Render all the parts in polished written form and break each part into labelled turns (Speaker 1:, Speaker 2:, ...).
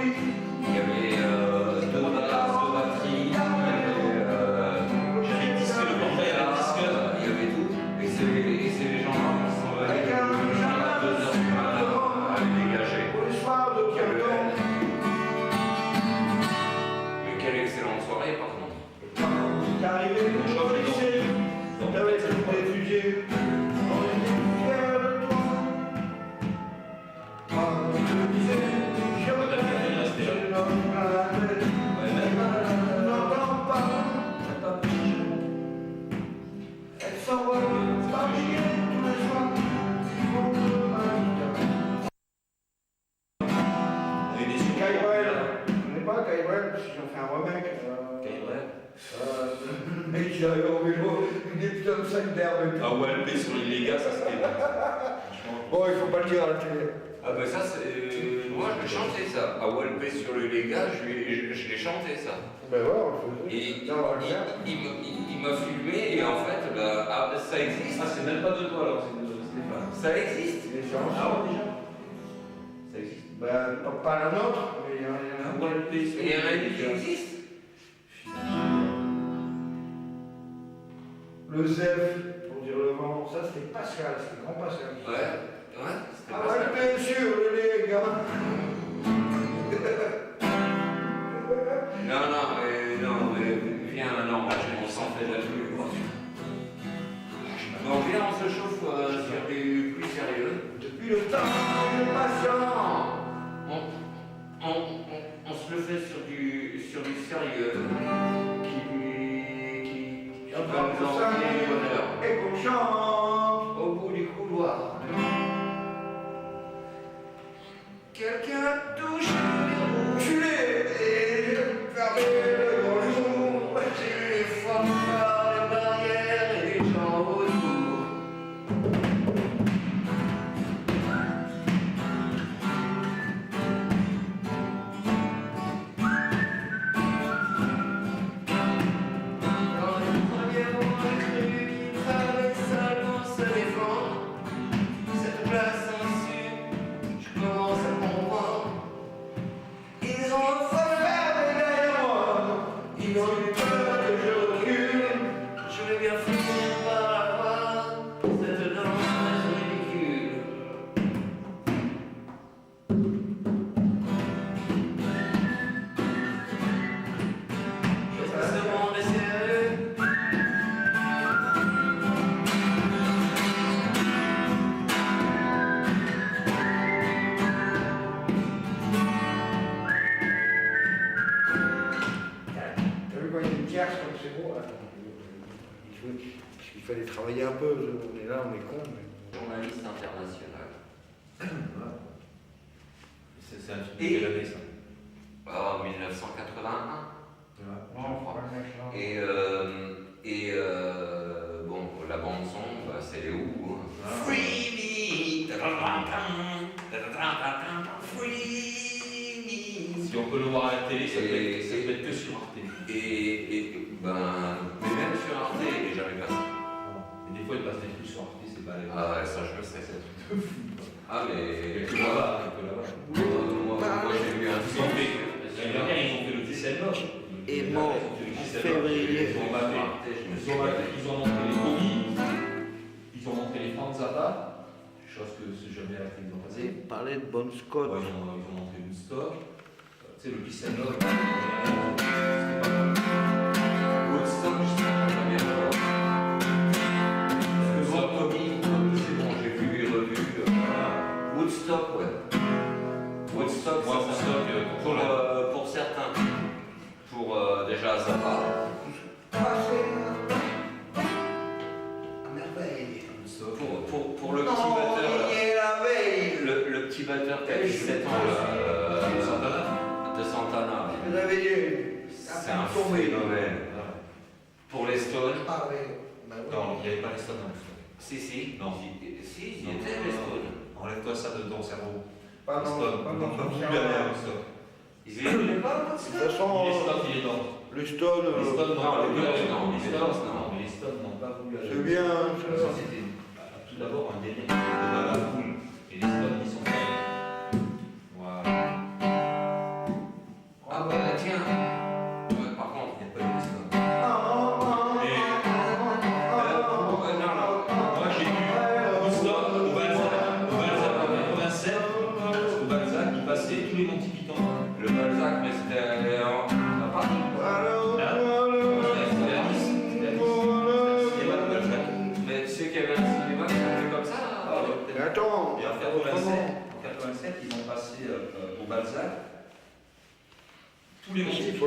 Speaker 1: il y avait deux basses, deux batteries, il y avait
Speaker 2: disque, le portrait, la disqueuse.
Speaker 1: il y avait tout. Et c'est les gens là qui sont venus à 2h du matin à les dégager. Mais quelle excellente soirée par contre.
Speaker 3: Il est arrivé une chose lycée, on avait été réfugiés. On était fiers de toi. Je me disais, je regrette, je n'entends pas. Elle s'envole s'habiller tous les soirs.
Speaker 2: On est déçus.
Speaker 3: Kaiwell, je connais pas Kaiwell, parce qu'ils ont fait un remake. Le mec qui arrive au vélo, il est putain de 5 d'herbe.
Speaker 2: Ah ouais, le sur les gars, ça c'était.
Speaker 3: Bon, il faut pas le dire à la télé.
Speaker 1: Ah ben ça c'est... moi je l'ai chanté ça. À Walpé sur le Léga, je l'ai chanté ça.
Speaker 3: Ben ouais, on le fait.
Speaker 1: Et
Speaker 3: Non, on va le faire.
Speaker 1: il m'a filmé et en fait bah, ça existe.
Speaker 2: Ah, c'est même pas de toi alors, c'est de Stéphane.
Speaker 1: Ça existe.
Speaker 3: Il est sur un
Speaker 2: Ah
Speaker 3: son.
Speaker 2: ouais, déjà. Ça existe.
Speaker 3: Ben, pas la nôtre, mais il y en a un.
Speaker 1: Et il y en a une qui existe.
Speaker 3: Le Zef, pour dire le vent, ça c'était Pascal, c'était grand Pascal.
Speaker 1: Ouais, c'était
Speaker 3: Ah
Speaker 1: pas ça.
Speaker 3: ouais, bien sûr, les gars.
Speaker 1: Non, mais viens, non, on s'en fait là-dessus. Donc viens, on se chauffe sur du plus sérieux.
Speaker 3: Depuis le temps, on est patient.
Speaker 1: On se le fait sur du sérieux qui
Speaker 3: On
Speaker 1: va
Speaker 3: prend
Speaker 1: nous
Speaker 3: tout ça
Speaker 1: emmener au bonheur.
Speaker 3: et qu'on chante.
Speaker 1: Au bout du couloir. Quelqu'un touche
Speaker 3: Tu l'es, fermé le bonjour.
Speaker 1: j'ai formé par les barrières et les gens autour. Dans les premiers mots, j'ai cru qu'il fallait seulement se défendre. Cette place en je commence à comprendre. Ils ont
Speaker 3: Fermé derrière moi.
Speaker 1: ils ont eu peur que je recule. Je vais bien finir par la voir, cette danse ridicule. Est-ce que ce monde est sérieux?
Speaker 3: T'as vu quand il y a une tierce comme c'est beau là. Il fallait travailler un peu, on est là, on est con. Mais...
Speaker 1: Journaliste international.
Speaker 2: C'est un film de quelle année ça?
Speaker 1: En 1981.
Speaker 3: Non,
Speaker 1: je crois.
Speaker 3: pas
Speaker 1: Et bon, la bande son, bah, c'est les Who.
Speaker 2: Ah.
Speaker 1: Free me, free me.
Speaker 2: Si on peut le voir à la télé, ça peut être que sur Arte.
Speaker 1: Et ben, mais même sur Arte, et j'arrive à ça.
Speaker 2: Mais des fois, il passe des trucs sur Arte, c'est pas les.
Speaker 1: Ah ouais, ça je le sais, c'est un truc de fou. Ah mais
Speaker 2: Et que là-bas, et que là-bas.
Speaker 1: moi j'ai vu un
Speaker 2: Ils ont fait. L'année dernière, ils ont fait le Düsseldorf.
Speaker 3: Et mort en février.
Speaker 2: Ils ont montré les Bobby, ils ont montré les Franz Zappa, chose que c'est jamais à la télévision passée.
Speaker 3: Parler de Bon Scott.
Speaker 2: Ouais, ils ont montré Woodstock, tu sais, le Düsseldorf.
Speaker 1: Woodstock, je sais pas la première fois. C'est bon, j'ai vu et revu. Woodstock, ouais. Woodstock,
Speaker 2: Moi, Woodstock,
Speaker 1: pour certains. Pour déjà Zappa.
Speaker 3: À merveille.
Speaker 1: Pour le petit batteur. Le petit batteur qui a 17 ans de Santana.
Speaker 3: Vous avez dit.
Speaker 1: C'est un phénomène. Pour les Stones.
Speaker 3: Ah oui. Bah oui.
Speaker 2: Non, il n'y avait pas les Stones dans Woodstock.
Speaker 1: Si.
Speaker 2: Non.
Speaker 1: Si, il y était les Stones.
Speaker 2: Enlève-toi ça de ton cerveau.
Speaker 3: Pas
Speaker 2: Les
Speaker 3: dans-
Speaker 2: Stones,
Speaker 3: pas
Speaker 2: on
Speaker 3: dans
Speaker 2: n'a pas
Speaker 3: ton
Speaker 2: voulu
Speaker 3: cerveau.
Speaker 2: aller à Woodstock.
Speaker 1: Ils étaient pas
Speaker 3: De toute façon,
Speaker 2: Les Stones, il est dans.
Speaker 3: les Stones,
Speaker 2: Les Stones n'ont
Speaker 1: non,
Speaker 2: pas
Speaker 1: les
Speaker 2: voulu aller.
Speaker 1: Beatles, non,
Speaker 2: Les
Speaker 1: les
Speaker 2: Stones,
Speaker 1: Beatles, non.
Speaker 2: non, mais les Stones n'ont pas voulu aller.
Speaker 3: c'est bien.
Speaker 2: Ça, c'était tout d'abord un délire de la foule. Et les Stones, ils sont pas. Voilà.
Speaker 1: Ah bah tiens. Ouais, par contre, il n'y a pas de liste. Non, non.
Speaker 2: Moi j'ai vu Woodstock au Balzac en 87, au Balzac il passait tous les Monty Python.
Speaker 1: Le Balzac, mais c'était à Paris.
Speaker 2: C'était à Nice, c'était à Nice. C'était à Balzac.
Speaker 1: Mais tu sais qu'il y avait un cinéma qui fait comme ça.
Speaker 3: Mais attends,
Speaker 2: Et en 87, ils ont passé au Balzac tous les Monty Python,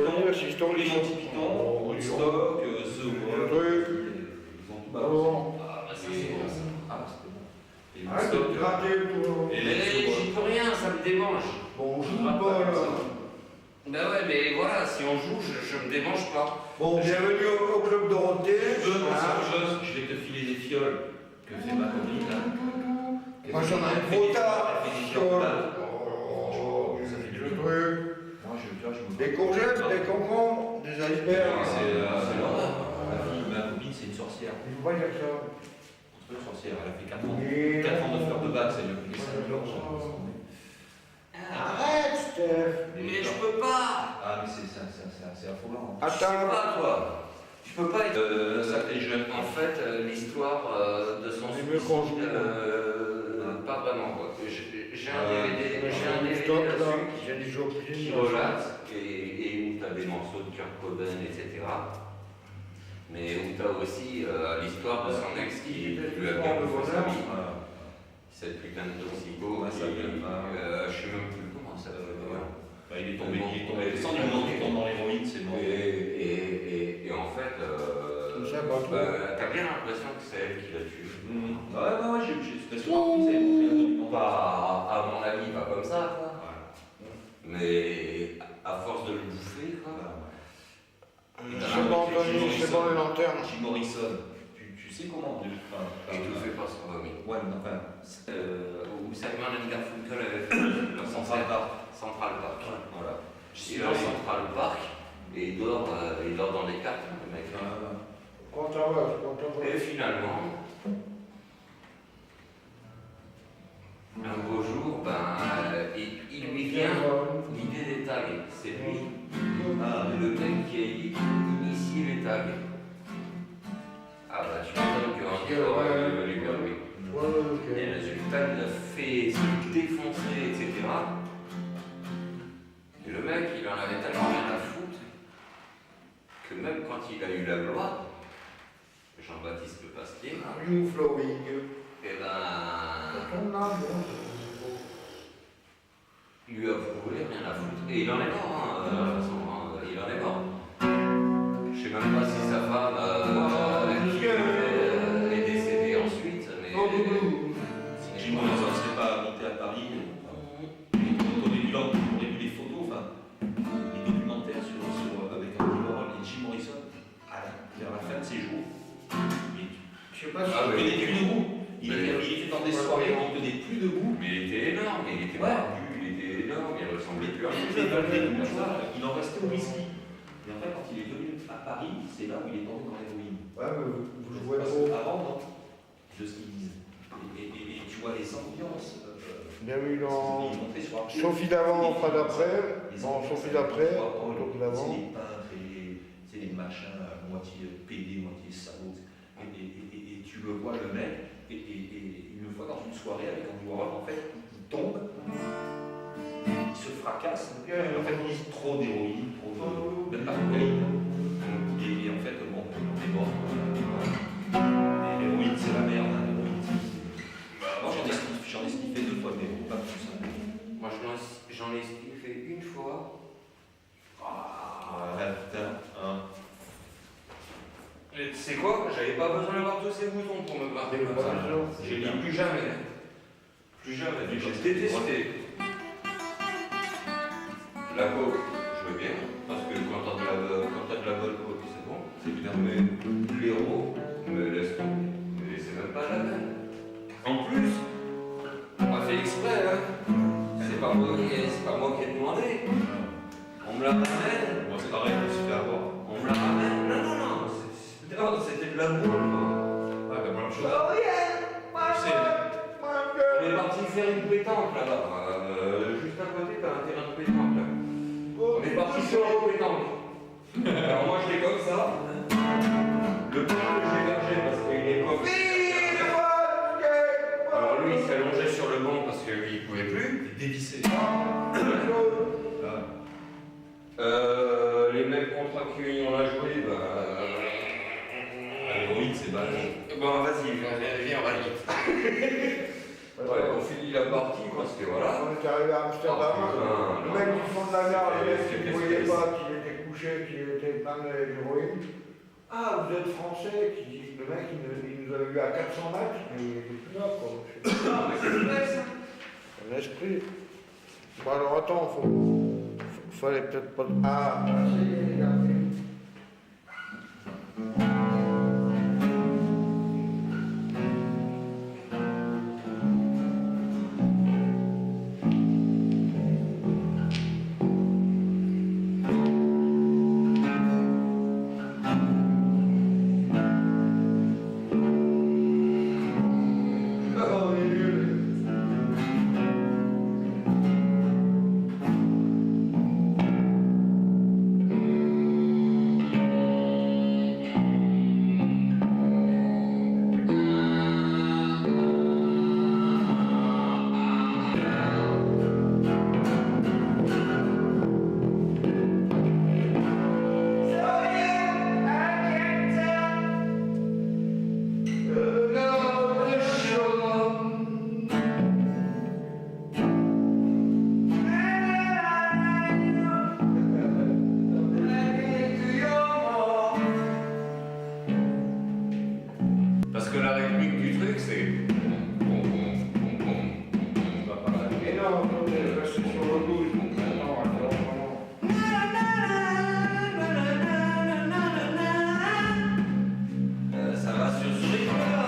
Speaker 2: Woodstock, The Wall, ils ont tout balancé.
Speaker 1: Ah bah ça c'est bon ça.
Speaker 2: Ah, c'était bon. Et
Speaker 3: arrête de
Speaker 2: Woodstock,
Speaker 3: gratter pour...
Speaker 2: et
Speaker 1: Mais j'y peux rien, ça me démange.
Speaker 3: Bon, on joue pas là.
Speaker 1: Bah ouais, mais voilà, si on joue, je me démange pas.
Speaker 3: Bon, bienvenue au Club Dorothée.
Speaker 2: je vais te filer des fioles que fait ma copine là.
Speaker 3: Moi j'en ai un
Speaker 2: Elle fait
Speaker 3: gros
Speaker 2: des-
Speaker 3: tas.
Speaker 2: elle fait des fioles là.
Speaker 3: Oh,
Speaker 2: Ça fait du
Speaker 3: le
Speaker 2: jeu.
Speaker 3: truc.
Speaker 2: Moi je me
Speaker 3: Des courgettes, des concombres, des icebergs.
Speaker 2: C'est l'horreur. Ma copine c'est une sorcière.
Speaker 3: Il faut pas dire ça.
Speaker 2: C'est pas une sorcière, elle a fait 4 ans.
Speaker 3: Mais
Speaker 2: 4 ans de fleurs de bac, ça lui a coûté 5 euros.
Speaker 3: Arrête, Steph.
Speaker 1: Mais je peux pas.
Speaker 2: Ah mais c'est affolant.
Speaker 1: Je sais
Speaker 3: Attends.
Speaker 1: pas toi. Tu peux pas être.
Speaker 2: Ça fait jeune.
Speaker 1: En fait, l'histoire de son
Speaker 3: C'est mieux qu'on joue.
Speaker 1: pas vraiment quoi. J'ai un
Speaker 2: Ouais.
Speaker 1: DVD, j'ai un DVD
Speaker 3: Stop là.
Speaker 1: là-dessus
Speaker 3: J'ai des jours
Speaker 1: qui
Speaker 3: plus.
Speaker 1: relate et où tu as des morceaux de Kurt Cobain, etc. Mais où tu as aussi l'histoire de son ex qui lui a bien bouffé sa vie. Cette putain de toxico.
Speaker 2: Comment ça s'appelle,
Speaker 1: Je sais même plus comment ça s'appelle.
Speaker 2: Bah, il est tombé sans du moment qu'il tombe dans l'héroïne, c'est mort.
Speaker 1: Et en fait,
Speaker 3: Tout ça, pas trop.
Speaker 1: t'as bien l'impression que c'est elle qui l'a tué.
Speaker 2: Ouais, j'ai c'était surpris, c'est montré
Speaker 1: Pas, à mon avis, pas comme ça, quoi. Mais à force de le bouffer, quoi.
Speaker 3: C'est bon, Anthony, c'est bon les lanternes.
Speaker 2: Jim Morrison, tu sais comment
Speaker 1: Et tout fait par son vomi.
Speaker 2: Ouais, mais enfin,
Speaker 1: Où Simon and Garfunkel avait fait leur
Speaker 2: Central Park.
Speaker 1: Central Park.
Speaker 2: Voilà.
Speaker 1: Il est en Central Park et il dort dans des cartons, le mec.
Speaker 3: Quand t'en vas, quand t'en vas.
Speaker 1: Et finalement, un beau jour, il lui vient l'idée des tags. C'est lui, le mec qui a initié les tags. Ah bah tu m'étonnes qu'un jour, il est venu vers lui. Et le résultat, il a fait se défoncer, etc. Et le mec, il en avait tellement rien à foutre que même quand il a eu la gloire, Jean-Baptiste Le Pasquier,
Speaker 3: You flowing.
Speaker 1: eh ben, il lui a prouvé rien à foutre. Et il en est mort, hein, de toute façon, hein, il en est mort. Je sais même pas si sa femme qui est décédée ensuite, mais.
Speaker 2: Jim Morrison ne serait pas monté à Paris. On a vu les photos, enfin, les documentaires avec Andy Warhol et Jim Morrison, vers la fin de ses jours.
Speaker 3: Je sais pas si.
Speaker 1: Ah, mais
Speaker 2: Il n'était plus debout. Il était dans des soirées où il ne tenait plus debout.
Speaker 1: Mais il était énorme, il était barbu, il était énorme, il ressemblait plus à
Speaker 2: Il
Speaker 1: rien.
Speaker 2: était dans le debout, il en restait au whisky. Et en fait, quand il est venu à Paris, c'est là où il est tombé dans l'héroïne.
Speaker 3: Ouais, mais vous jouez
Speaker 2: Parce
Speaker 3: trop.
Speaker 2: qu'avant, non, de ce qu'ils disent. Et tu vois les ambiances.
Speaker 3: Bienvenue dans.
Speaker 2: Ils montaient sur un pied.
Speaker 3: Sophie d'avant, pas d'après.
Speaker 2: Les
Speaker 3: Bon,
Speaker 2: ambiances,
Speaker 3: Sophie d'après,
Speaker 2: Warhol,
Speaker 3: Sophie
Speaker 2: c'est
Speaker 3: d'avant.
Speaker 2: les peintres et les machins à moitié pédés, moitié salauds. Et tu le vois, le mec, et une fois dans une soirée avec Andy Warhol, en fait, il tombe, il se fracasse, en fait, il dit trop d'héroïne, trop de même pas de cocaïne. Et en fait, bon, on est mort. Et l'héroïne, c'est la merde, hein, l'héroïne. Moi, j'en ai sniffé 2 fois, mais pas plus. Hein.
Speaker 1: Moi, j'en ai fait une fois.
Speaker 2: Ah, putain, hein.
Speaker 1: Et tu sais quoi? J'avais pas besoin d'avoir tous ces boutons pour me marquer comme ça. J'ai dit plus jamais. Plus jamais. J'ai détesté. La coke, je veux bien. Parce que quand t'as de la bonne coke, c'est bon. C'est bien. Mais l'héros, me laisse tomber. Mais c'est même pas la peine. En plus, on m'a fait exprès, hein. C'est pas moi qui ai demandé. On me la ramène.
Speaker 2: Moi, c'est pareil, je me suis fait avoir.
Speaker 1: On me la ramène. Non, c'était de l'amour, quoi.
Speaker 2: Ah, la même chose.
Speaker 1: Oh yeah,
Speaker 2: Tu sais,
Speaker 1: on est parti faire une pétanque là-bas. Juste à côté, t'as un terrain de pétanque là. On est parti faire
Speaker 3: les contrats qu'on a joués,
Speaker 2: L'héroïne, c'est pas.
Speaker 1: Bon, vas-y, viens, on va vite. Ouais, on finit la partie parce que voilà.
Speaker 3: On est arrivé à Amsterdam.
Speaker 1: Oh,
Speaker 3: Le mec du fond de la gare, le mec qui
Speaker 2: Qu'est-ce
Speaker 3: ne
Speaker 2: que
Speaker 3: voyait
Speaker 2: c'est
Speaker 3: pas qu'il était couché, qu'il était plein d'héroïne. Ah, vous êtes français? Le mec, il nous avait vu à 400 mètres, mais il était plus là, quoi.
Speaker 1: Non, mais c'est vrai ça.
Speaker 3: Un esprit. Bon, alors attends, fallait peut-être pas. Ah, ça y est, regardez.
Speaker 1: Parce que la rythmique du truc, c'est.
Speaker 3: Et non, attendez, je reste sur le 12. Non, attends, non.
Speaker 1: Ça va sur ce rythme-là.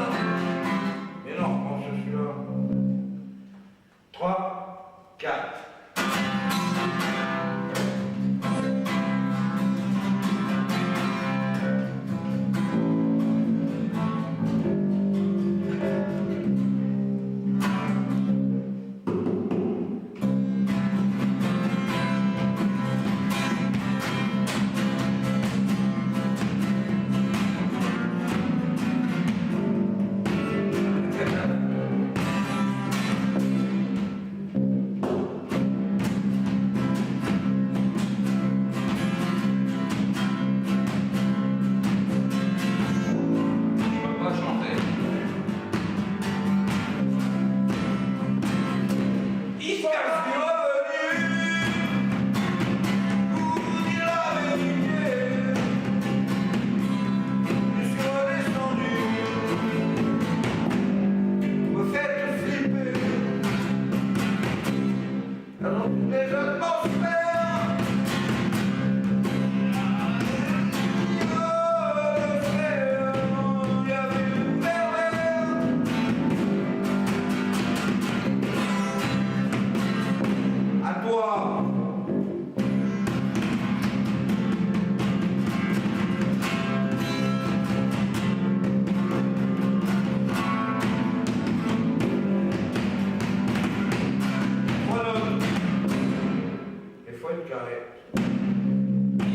Speaker 3: Mais non, prends celui-là. 3, 4.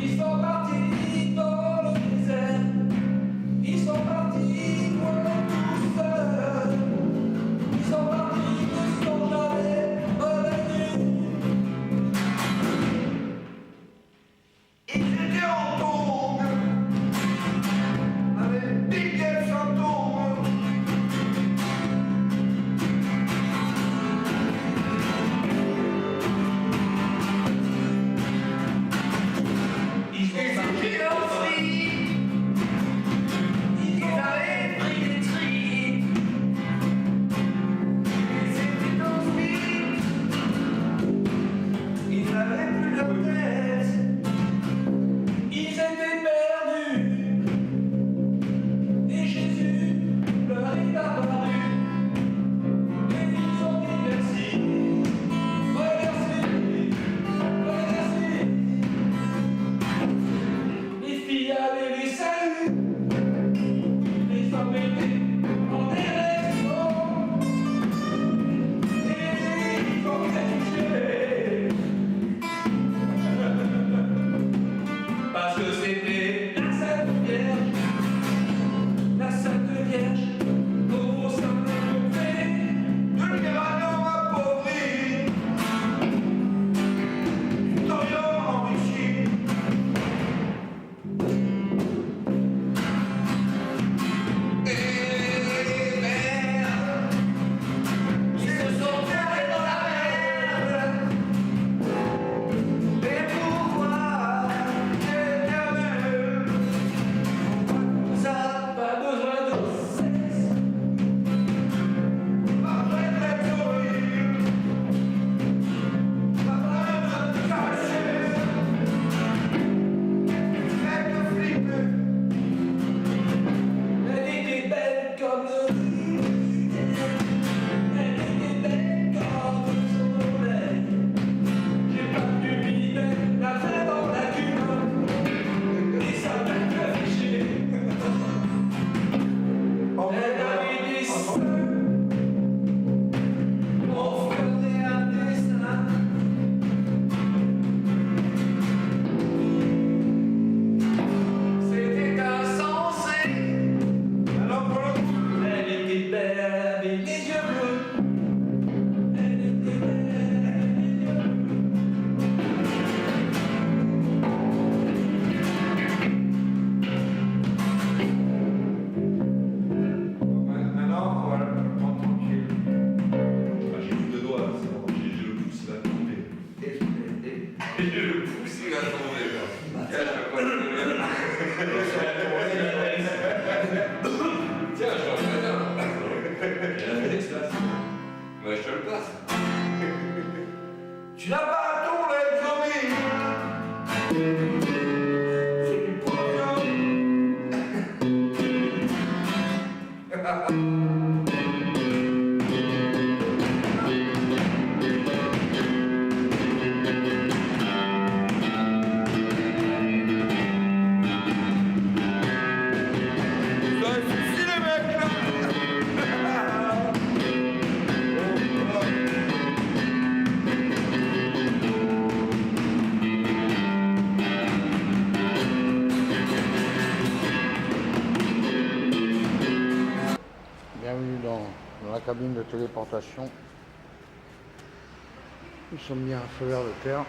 Speaker 4: Ils sont partis dans le désert, ils sont partis pour tout seuls, ils sont partis, ne sont jamais revenus.
Speaker 3: Ils étaient en tombe, avec des gueules sans tombe.
Speaker 4: Ils étaient en free, ils avaient pris des tris, ils étaient en free, ils n'avaient plus de tête.
Speaker 1: va tomber. Tiens, je crois que tiens, je t'en fais un.
Speaker 2: J'ai la FedEx.
Speaker 1: Moi, je te le passe.
Speaker 3: Tu n'as pas un tour, les amis. C'est du poison. Ça suffit, les mecs, là. Bienvenue dans la cabine de téléportation. Nous sommes bien à feu vert de terre.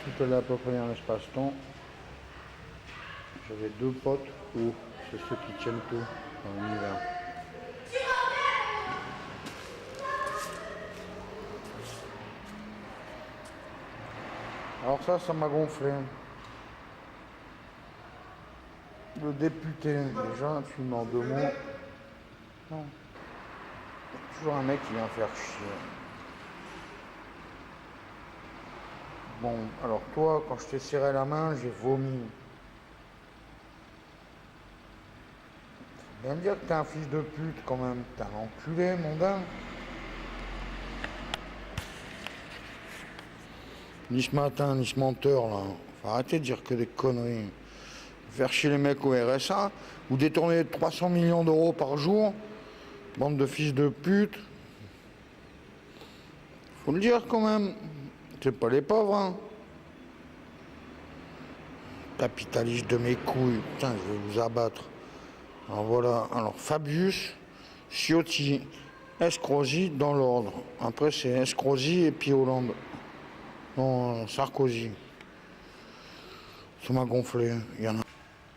Speaker 3: Tout est là à peu près dans l'espace-temps. J'avais deux potes où c'est ceux qui tiennent tout dans l'univers. Alors ça m'a gonflé. Le député, déjà, tu m'en deux mots. Non. Il y a toujours un mec qui vient faire chier. Bon, alors toi, quand je t'ai serré la main, j'ai vomi. Faut bien me dire que t'es un fils de pute quand même. T'es un enculé, mon gars. Ni ce matin, ni ce menteur, là. Faut arrêter de dire que des conneries. Faire chier les mecs au RSA, ou détourner 300 millions d'euros par jour, bande de fils de pute. Faut le dire quand même, c'est pas les pauvres, hein. Capitaliste de mes couilles, putain, je vais vous abattre. Alors voilà, alors Fabius, Ciotti, Escrosi dans l'ordre. Après c'est Escrosi et puis Hollande. Non, Sarkozy. Ça m'a gonflé, il y en a.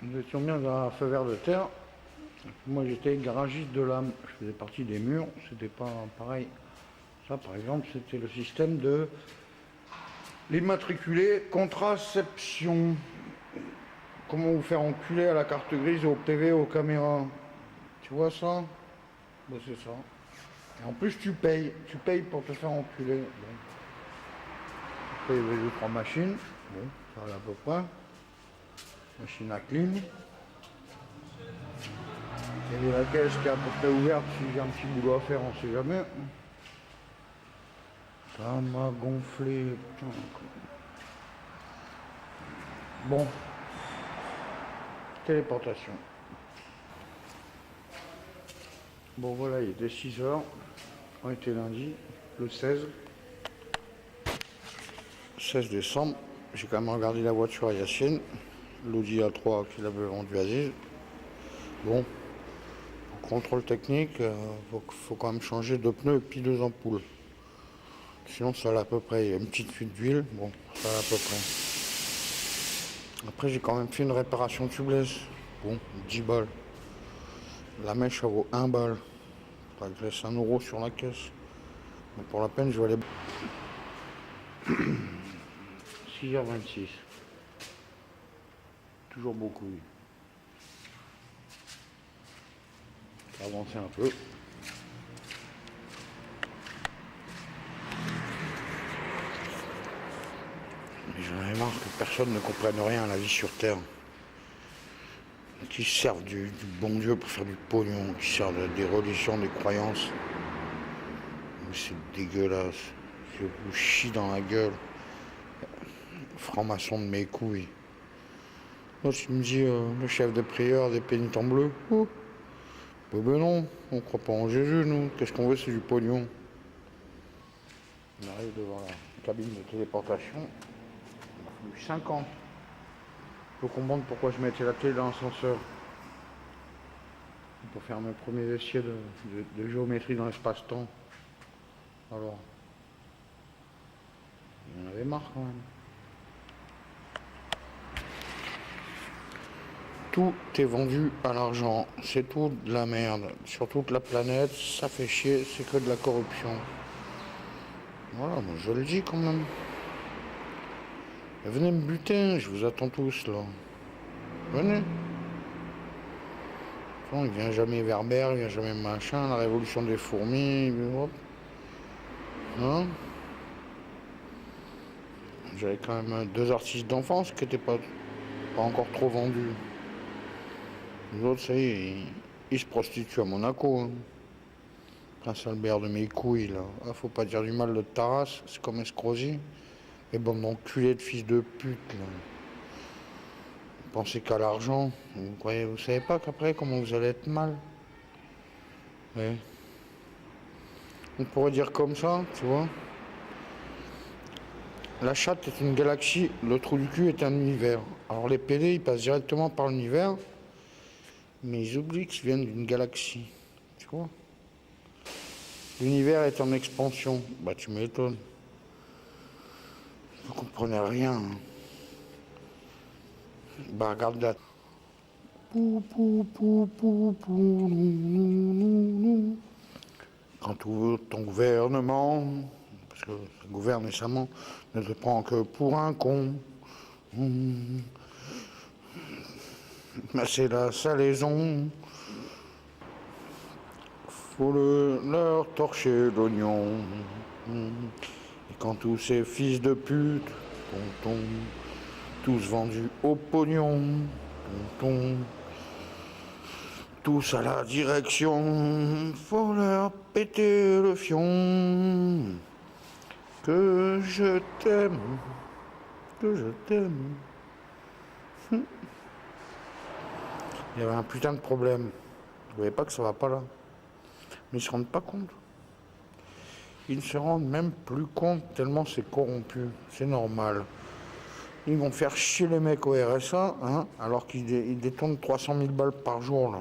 Speaker 3: Nous étions bien à feu vert de terre. Moi j'étais garagiste de l'âme. Je faisais partie des murs. C'était pas pareil. Ça par exemple c'était le système de l'immatriculé contraception. Comment vous faire enculer à la carte grise, au PV, aux caméras. Tu vois ça? Ben, c'est ça. Et en plus tu payes. Tu payes pour te faire enculer. Bon. Après il y avait deux, trois machines. Bon, ça allait à peu près. Machine à clean. Il y a la caisse qui est à peu près ouverte si j'ai un petit boulot à faire, on sait jamais. Ça m'a gonflé. Putain. Bon. Téléportation. Bon voilà, il était 6h. On était lundi, le 16 décembre. J'ai quand même regardé la voiture à Yacine. L'Audi A3 qu'il avait vendu à Aziz. Bon, contrôle technique, faut quand même changer deux pneus et puis deux ampoules. Sinon ça allait à peu près, il y a une petite fuite d'huile, bon, ça allait à peu près. Après j'ai quand même fait une réparation tubeless, bon, 10 balles. La mèche ça vaut 1 balle. Ça laisse 1 euro sur la caisse. Mais pour la peine je vais aller... 6h26. Toujours beaucoup. Ça va avancer un peu. Mais j'en avais marre que personne ne comprenne rien à la vie sur Terre. Qui servent du bon Dieu pour faire du pognon, qui servent des religions, des croyances. Mais c'est dégueulasse. Je vous chie dans la gueule. Franc-maçon de mes couilles. Moi, tu me dis le chef de prière des pénitents bleus. Oh. Ben non, on croit pas en Jésus, nous. Qu'est-ce qu'on veut, c'est du pognon. On arrive devant la cabine de téléportation. Il m'a fallu 5 ans. Faut comprendre pourquoi je mettais la télé dans l'ascenseur. Pour faire mes premiers essais de géométrie dans l'espace-temps. Alors, il y en avait marre quand même. Tout est vendu à l'argent, c'est tout de la merde. Sur toute la planète, ça fait chier, c'est que de la corruption. Voilà, moi je le dis quand même. Venez me buter, je vous attends tous là. Venez. Non, il vient jamais Werber, il vient jamais machin, la révolution des fourmis, hop. Hein? J'avais quand même 2 artistes d'enfance qui n'étaient pas encore trop vendus. Les autres, ça y est, ils se prostituent à Monaco. Hein. Prince Albert de mes couilles, là. Ah, faut pas dire du mal de ta race, c'est comme Escrosi. Mais bon, d'enculés de fils de pute, là. Vous pensez qu'à l'argent, vous savez pas qu'après, comment vous allez être mal. Ouais. On pourrait dire comme ça, tu vois. La chatte est une galaxie, le trou du cul est un univers. Alors les PD, ils passent directement par l'univers, mais ils oublient qu'ils viennent d'une galaxie, tu vois. L'univers est en expansion. Bah tu m'étonnes. Vous comprenez rien. Hein. Bah regarde là. Quand ton gouvernement, parce que ça gouverne récemment, ne te prend que pour un con. Mais c'est la salaison. Faut leur torcher l'oignon. Et quand tous ces fils de pute, tous vendus au pognon, tous à la direction, faut leur péter le fion. Que je t'aime, que je t'aime. Il y avait un putain de problème. Vous voyez pas que ça va pas là. Mais ils se rendent pas compte. Ils ne se rendent même plus compte tellement c'est corrompu. C'est normal. Ils vont faire chier les mecs au RSA, hein, alors qu'ils détournent 300 000 balles par jour là.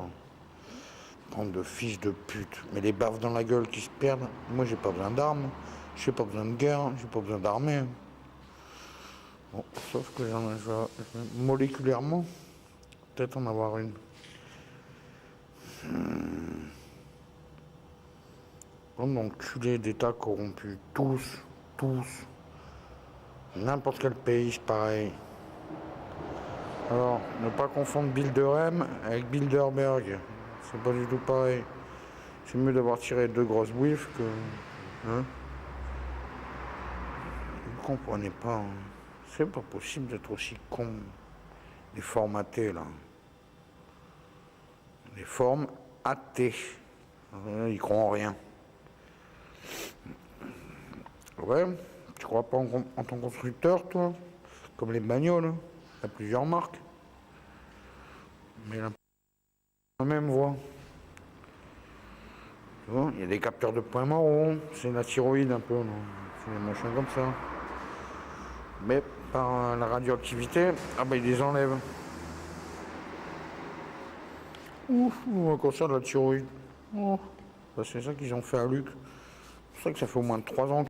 Speaker 3: Bande de fils de pute. Mais les baffes dans la gueule qui se perdent. Moi j'ai pas besoin d'armes. J'ai pas besoin de guerre. J'ai pas besoin d'armée. Bon, sauf que moléculairement, peut-être en avoir une. Bande d'enculés d'État corrompus. Tous. N'importe quel pays, c'est pareil. Alors, ne pas confondre Bilderberg avec Bilderberg. C'est pas du tout pareil. C'est mieux d'avoir tiré 2 grosses bouiffes que... Hein? Vous comprenez pas. Hein? C'est pas possible d'être aussi con. Les formatés, là. Les formes athées. Ils croient en rien. Ouais, tu crois pas en ton constructeur, toi? Comme les bagnoles, il y a plusieurs marques. Mais la même voie. Tu vois, il y a des capteurs de points marron, c'est la thyroïde un peu, c'est des machins comme ça. Mais par la radioactivité, ah ben ils les enlèvent. Ouf, un cancer de la thyroïde. Oh. Ben, c'est ça qu'ils ont fait à Luc. C'est pour ça que ça fait au moins 3 ans